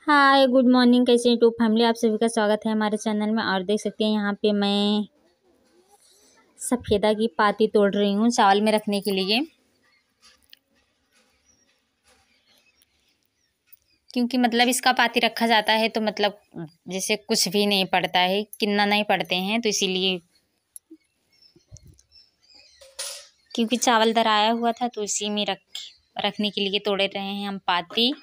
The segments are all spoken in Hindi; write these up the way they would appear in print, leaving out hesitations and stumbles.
Hi good morning. कैसे यूट्यूब फैमिली, आप सभी का स्वागत है हमारे चैनल में। और देख सकते हैं यहाँ पे मैं सफ़ेदा की पाती तोड़ रही हूँ चावल में रखने के लिए, क्योंकि मतलब इसका पाती रखा जाता है तो मतलब जैसे कुछ भी नहीं पड़ता है, किन्ना नहीं पड़ते हैं, तो इसीलिए क्योंकि चावल दराया हुआ था तो इसी में रखने के लिए तोड़े रहे हैं हम पाती।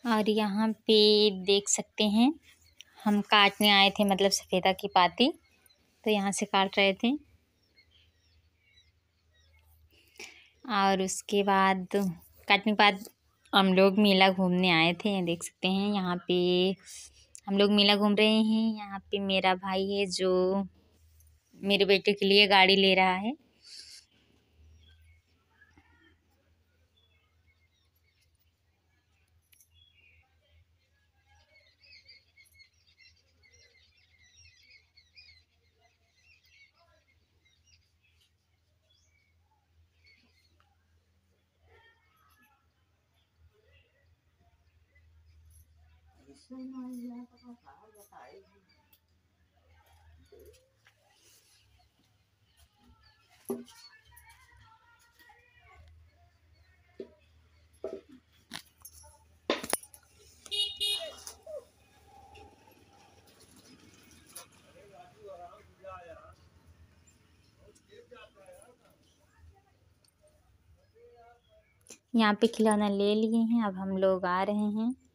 और यहाँ पे देख सकते हैं हम काटने आए थे, मतलब सफ़ेदा की पाती, तो यहाँ से काट रहे थे। और उसके बाद काटने के बाद हम लोग मेला घूमने आए थे। देख सकते हैं यहाँ पे हम लोग मेला घूम रहे हैं। यहाँ पे मेरा भाई है जो मेरे बेटे के लिए गाड़ी ले रहा है। यहाँ पे खिलौना ले लिए हैं, अब हम लोग आ रहे हैं।